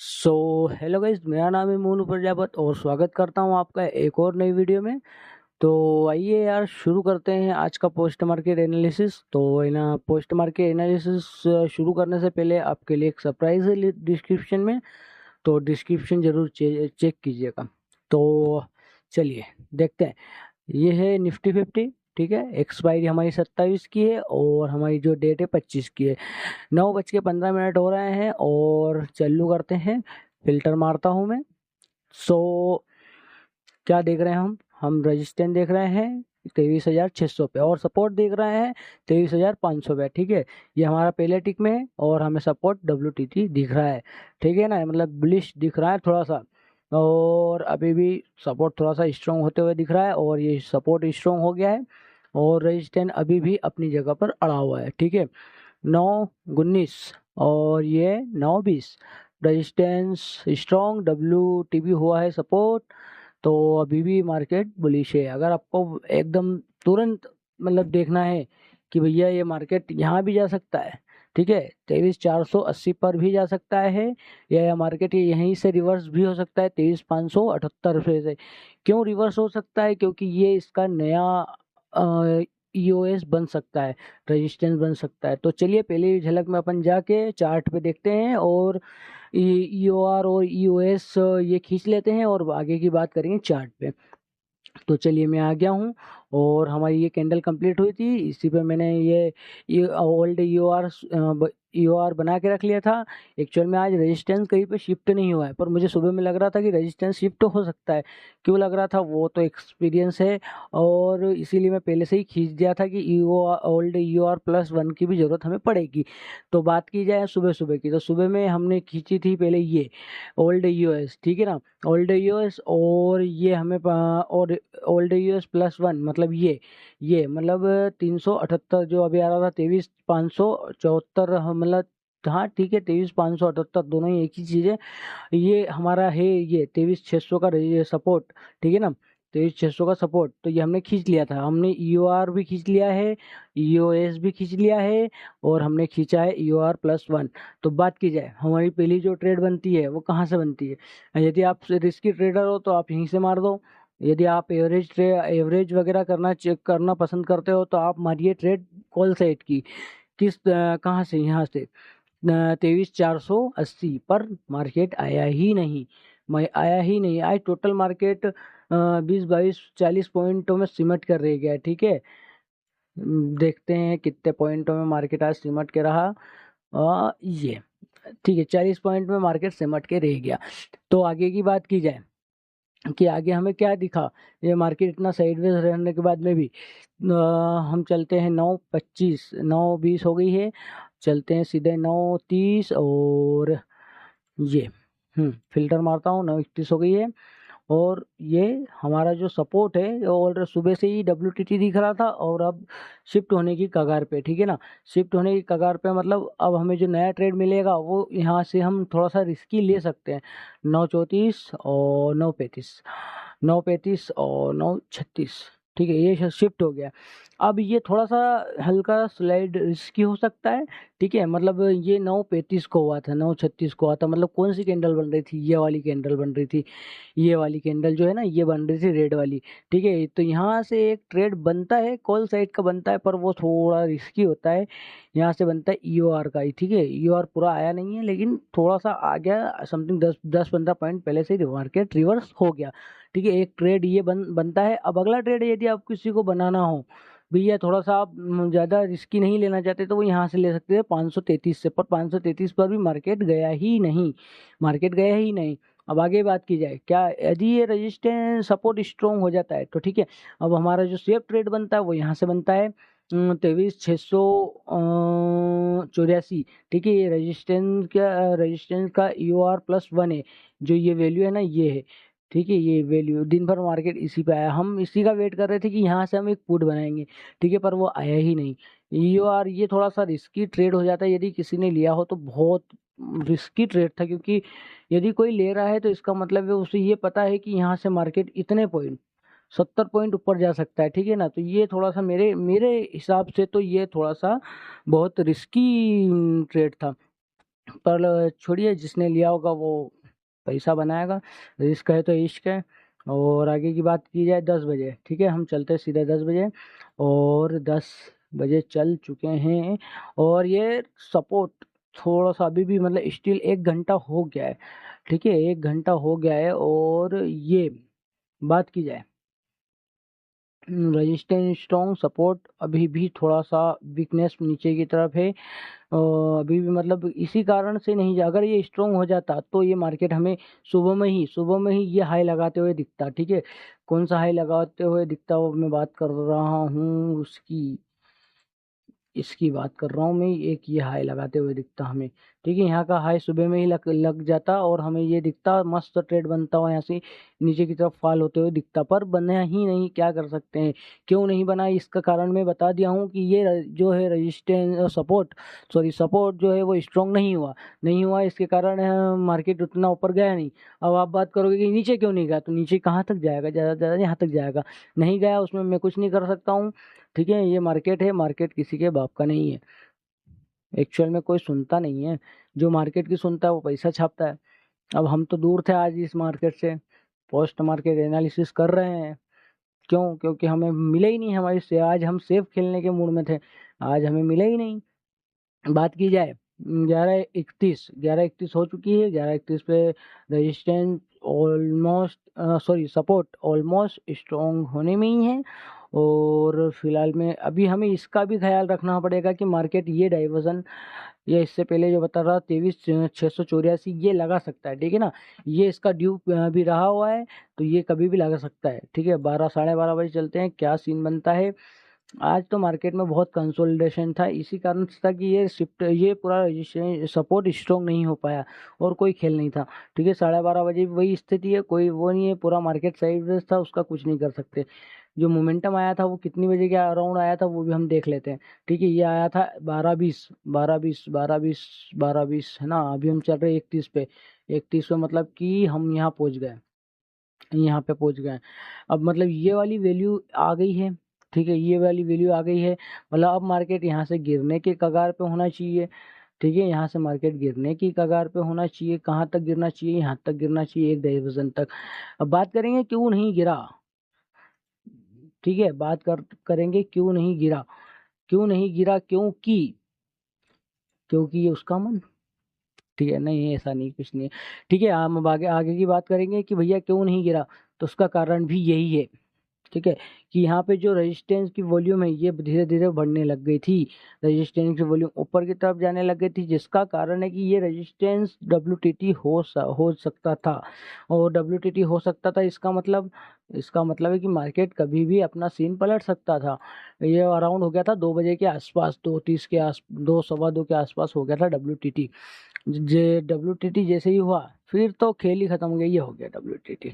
So hello guys, मेरा नाम है मोनू प्रजापत और स्वागत करता हूं आपका एक और नई वीडियो में। तो आइए यार शुरू करते हैं आज का पोस्ट मार्केट एनालिसिस। तो ना पोस्ट मार्केट एनालिसिस शुरू करने से पहले आपके लिए एक सरप्राइज है डिस्क्रिप्शन में। तो डिस्क्रिप्शन जरूर चेक कीजिएगा। तो चलिए देखते हैं। ये है निफ्टी 50। ठीक है, एक्सपायरी हमारी 27 की है और हमारी जो डेट है 25 की है। 9:15 हो रहे हैं और चालू करते हैं। फिल्टर मारता हूँ मैं। सो क्या देख रहे हैं हम रेजिस्टेंस देख रहे हैं 23,600 पे और सपोर्ट देख रहे हैं 23,500 पे। ठीक है, ये हमारा पहले टिक में है और हमें सपोर्ट WTT दिख रहा है। ठीक है ना, मतलब बुलिश दिख रहा है थोड़ा सा। और अभी भी सपोर्ट थोड़ा सा स्ट्रॉन्ग होते हुए दिख रहा है और ये सपोर्ट स्ट्रॉन्ग हो गया है और रेजिस्टेंस अभी भी अपनी जगह पर अड़ा हुआ है। ठीक है, 9:19 और ये 9:20 रेजिस्टेंस स्ट्रॉन्ग, WTB हुआ है सपोर्ट। तो अभी भी मार्केट बुलिश है। अगर आपको एकदम तुरंत मतलब देखना है कि भैया ये मार्केट यहाँ भी जा सकता है, ठीक है, 23,480 पर भी जा सकता है, या मार्केट यहीं से रिवर्स भी हो सकता है 23,578 से। क्यों रिवर्स हो सकता है? क्योंकि ये इसका नया EOS बन सकता है, रेजिस्टेंस बन सकता है। तो चलिए पहले झलक में अपन जाके चार्ट पे देखते हैं और EOR और EOS ये खींच लेते हैं और आगे की बात करेंगे चार्ट पे। तो चलिए मैं आ गया हूँ और हमारी ये कैंडल कंप्लीट हुई थी। इसी पे मैंने ये ओल्ड EOR बना के रख लिया था। एक्चुअल में आज रेजिस्टेंस कहीं पे शिफ्ट नहीं हुआ है, पर मुझे सुबह में लग रहा था कि रेजिस्टेंस शिफ्ट हो सकता है। क्यों लग रहा था वो तो एक्सपीरियंस है और इसीलिए मैं पहले से ही खींच दिया था कि ओल्ड EOR+1 की भी ज़रूरत हमें पड़ेगी। तो बात की जाए सुबह सुबह की, तो सुबह में हमने खींची थी पहले ये ओल्ड EOS। ठीक है ना, ओल्ड EOS और ये हमें और ओल्ड EOS+1 मतलब ये मतलब 378 जो अभी आ रहा था 23,574, मतलब हाँ ठीक है 23,578 दोनों ही एक ही चीज़ है। ये हमारा है ये 23,600 का सपोर्ट। ठीक है ना, 23,600 का सपोर्ट। तो ये हमने खींच लिया था, हमने EOR भी खींच लिया है, EOS भी खींच लिया है और हमने खींचा है EOR+1। तो बात की जाए हमारी पहली जो ट्रेड बनती है वो कहाँ से बनती है। यदि आप रिस्की ट्रेडर हो तो आप यहीं से मार दो। यदि आप एवरेज वगैरह करना चेक करना पसंद करते हो तो आप मारिए ट्रेड कॉल साइड की। कहाँ से? यहाँ से 23,480 पर मार्केट आया ही नहीं। मैं आया ही नहीं। आज टोटल मार्केट 20, 22, 40 पॉइंटों में सिमट कर रह गया है। ठीक है, देखते हैं कितने पॉइंटों में मार्केट आज सिमट के रहा। ये ठीक है, 40 पॉइंट में मार्केट सिमट के रह गया। तो आगे की बात की जाए कि आगे हमें क्या दिखा। ये मार्केट इतना साइडवेज रहने के बाद में भी हम चलते हैं 9:25, 9:20 हो गई है, चलते हैं सीधे 9:30 और ये फिल्टर मारता हूँ 9:31 हो गई है। और ये हमारा जो सपोर्ट है और सुबह से ही WTT दिख रहा था और अब शिफ्ट होने की कगार पे। ठीक है ना, शिफ्ट होने की कगार पे मतलब अब हमें जो नया ट्रेड मिलेगा वो यहाँ से हम थोड़ा सा रिस्की ले सकते हैं। 9:34 और 9:35, 9:35 और 9:36। ठीक है, ये शिफ्ट हो गया। अब ये थोड़ा सा हल्का स्लाइड रिस्की हो सकता है। ठीक है, मतलब ये 9:35 को हुआ था, 9:36 को हुआ था। मतलब कौन सी कैंडल बन रही थी? ये वाली कैंडल बन रही थी। ये वाली कैंडल जो है ना, ये बन रही थी रेड वाली। ठीक है, तो यहाँ से एक ट्रेड बनता है, कॉल साइड का बनता है, पर वो थोड़ा रिस्की होता है। यहाँ से बनता है EOR का ही। ठीक है, EOR पूरा आया नहीं है लेकिन थोड़ा सा आ गया, समथिंग 10-15 पॉइंट पहले से मार्केट रिवर्स हो गया। ठीक है, एक ट्रेड ये बनता है। अब अगला ट्रेड यदि आप किसी को बनाना हो, भैया थोड़ा सा आप ज़्यादा रिस्की नहीं लेना चाहते तो वो यहाँ से ले सकते हैं 533 से, पर 533 पर भी मार्केट गया ही नहीं, मार्केट गया ही नहीं। अब आगे बात की जाए, क्या यदि ये रेजिस्टेंस सपोर्ट स्ट्रॉन्ग हो जाता है तो ठीक है, अब हमारा जो सेफ ट्रेड बनता है वो यहाँ से बनता है 23,684। ठीक है, ये रेजिस्टेंस का EOR+1 है। जो ये वैल्यू है ना, ये है। ठीक है, ये वैल्यू दिन भर मार्केट इसी पे आया, हम इसी का वेट कर रहे थे कि यहाँ से हम एक पुट बनाएंगे। ठीक है, पर वो आया ही नहीं। EOR ये थोड़ा सा रिस्की ट्रेड हो जाता है, यदि किसी ने लिया हो तो बहुत रिस्की ट्रेड था। क्योंकि यदि कोई ले रहा है तो इसका मतलब है उसे ये पता है कि यहाँ से मार्केट इतने पॉइंट 70 पॉइंट ऊपर जा सकता है। ठीक है ना, तो ये थोड़ा सा मेरे मेरे हिसाब से तो ये थोड़ा सा बहुत रिस्की ट्रेड था। पर छोड़िए, जिसने लिया होगा वो पैसा बनाएगा। रिस्क है तो इश्क है। और आगे की बात की जाए 10 बजे, ठीक है, हम चलते हैं सीधे 10 बजे। और 10 बजे चल चुके हैं। और ये सपोर्ट थोड़ा सा अभी भी मतलब स्टिल 1 घंटा हो गया है, ठीक है, 1 घंटा हो गया है। और ये बात की जाए रेजिस्टेंस स्ट्रॉन्ग, सपोर्ट अभी भी थोड़ा सा वीकनेस नीचे की तरफ है। अभी भी मतलब इसी कारण से नहीं, अगर ये स्ट्रॉन्ग हो जाता तो ये मार्केट हमें सुबह में ही ये हाई लगाते हुए दिखता, ठीक है। कौन सा हाई लगाते हुए दिखता वो मैं बात कर रहा हूँ उसकी, इसकी बात कर रहा हूँ मैं। एक ये हाई लगाते हुए दिखता हमें, ठीक है। यहाँ का हाई सुबह में ही लग जाता और हमें ये दिखता, मस्त ट्रेड बनता हुआ यहाँ से नीचे की तरफ फॉल होते हुए दिखता, पर बना ही नहीं। क्या कर सकते हैं, क्यों नहीं बना, इसका कारण मैं बता दिया हूँ कि ये जो है रजिस्टेंस सपोर्ट जो है वो स्ट्रॉन्ग नहीं हुआ। इसके कारण मार्केट उतना ऊपर गया नहीं। अब आप बात करोगे कि नीचे क्यों नहीं गया, तो नीचे कहाँ तक जाएगा, ज़्यादा ज़्यादा यहाँ तक जाएगा, नहीं गया, उसमें मैं कुछ नहीं कर सकता हूँ, ठीक है। ये मार्केट है, मार्केट किसी के बाप का नहीं है। एक्चुअल में कोई सुनता नहीं है, जो मार्केट की सुनता है वो पैसा छापता है। अब हम तो दूर थे आज इस मार्केट से, पोस्ट मार्केट एनालिसिस कर रहे हैं। क्यों? क्योंकि हमें मिले ही नहीं, हमारी से आज हम सेफ खेलने के मूड में थे, आज हमें मिले ही नहीं। बात की जाए 11:31 हो चुकी है। 11:31 पे resistance almost, sorry, support almost strong होने में ही है। और फिलहाल में अभी हमें इसका भी ख्याल रखना पड़ेगा कि मार्केट ये डाइवर्जन, ये इससे पहले जो बता रहा 23,684 ये लगा सकता है, ठीक है ना। ये इसका ड्यू भी रहा हुआ है, तो ये कभी भी लगा सकता है, ठीक है। 12 साढ़े 12 बजे चलते हैं, क्या सीन बनता है। आज तो मार्केट में बहुत कंसोलिडेशन था, इसी कारण से था कि ये पूरा सपोर्ट स्ट्रॉन्ग नहीं हो पाया और कोई खेल नहीं था, ठीक है। 12:30 बजे भी वही स्थिति है, कोई वो नहीं है, पूरा मार्केट साइडवेज था, उसका कुछ नहीं कर सकते। जो मोमेंटम आया था वो कितनी बजे के अराउंड आया था वो भी हम देख लेते हैं, ठीक है। ये आया था 12:20, 12:20, 12:20, 12:20, है ना। अभी हम चल रहे 31 पे, 31 पे मतलब कि हम यहाँ पहुँच गए, यहाँ पे पहुँच गए। अब मतलब ये वाली वैल्यू आ गई है, ठीक है, ये वाली वैल्यू आ गई है। मतलब अब मार्केट यहाँ से गिरने के कगार पे होना चाहिए, ठीक है। यहाँ से मार्केट गिरने की कगार पे होना चाहिए। कहाँ तक गिरना चाहिए, यहाँ तक गिरना चाहिए, एक डाइवर्जन तक। अब बात करेंगे क्यों नहीं गिरा, ठीक है, करेंगे क्यों नहीं गिरा। क्यों नहीं गिरा, क्योंकि ये उसका मन, ठीक है, नहीं ऐसा नहीं, कुछ नहीं है, ठीक है। हम अब आगे आगे की बात करेंगे कि भैया क्यों नहीं गिरा, तो उसका कारण भी यही है, ठीक है, कि यहाँ पे जो रेजिस्टेंस की वॉल्यूम है ये धीरे धीरे बढ़ने लग गई थी। रेजिस्टेंस की वॉल्यूम ऊपर की तरफ जाने लग गई थी, जिसका कारण है कि ये रेजिस्टेंस WTT हो सकता था। और WTT हो सकता था, इसका मतलब है कि मार्केट कभी भी अपना सीन पलट सकता था। ये अराउंड हो गया था 2 बजे के आसपास, 2:30 के आस 2 सवा 2 के आसपास हो गया था WTT। जे WTT जैसे ही हुआ फिर तो खेल ही खत्म हो गया, ये हो गया WTT,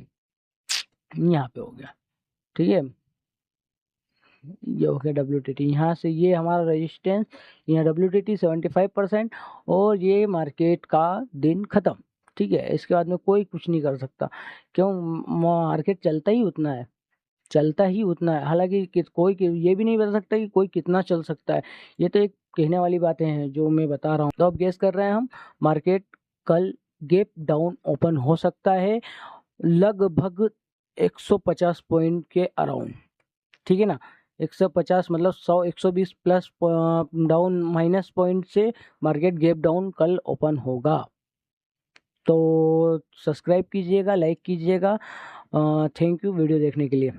यहाँ पे हो गया, ठीक है। ये हो गया WTT, यहाँ से ये हमारा रेजिस्टेंस, यहाँ WTT 75%। और ये मार्केट का दिन खत्म, ठीक है। इसके बाद में कोई कुछ नहीं कर सकता, क्यों, मार्केट चलता ही उतना है। हालांकि ये भी नहीं बता सकता कि कोई कितना चल सकता है, ये तो एक कहने वाली बातें हैं जो मैं बता रहा हूँ। तो अब गेस कर रहे हैं हम, मार्केट कल गैप डाउन ओपन हो सकता है, लगभग 150 पॉइंट के अराउंड, ठीक है ना। 150 मतलब 100 120 प्लस डाउन माइनस पॉइंट से मार्केट गैप डाउन कल ओपन होगा। तो सब्सक्राइब कीजिएगा, लाइक कीजिएगा। थैंक यू वीडियो देखने के लिए।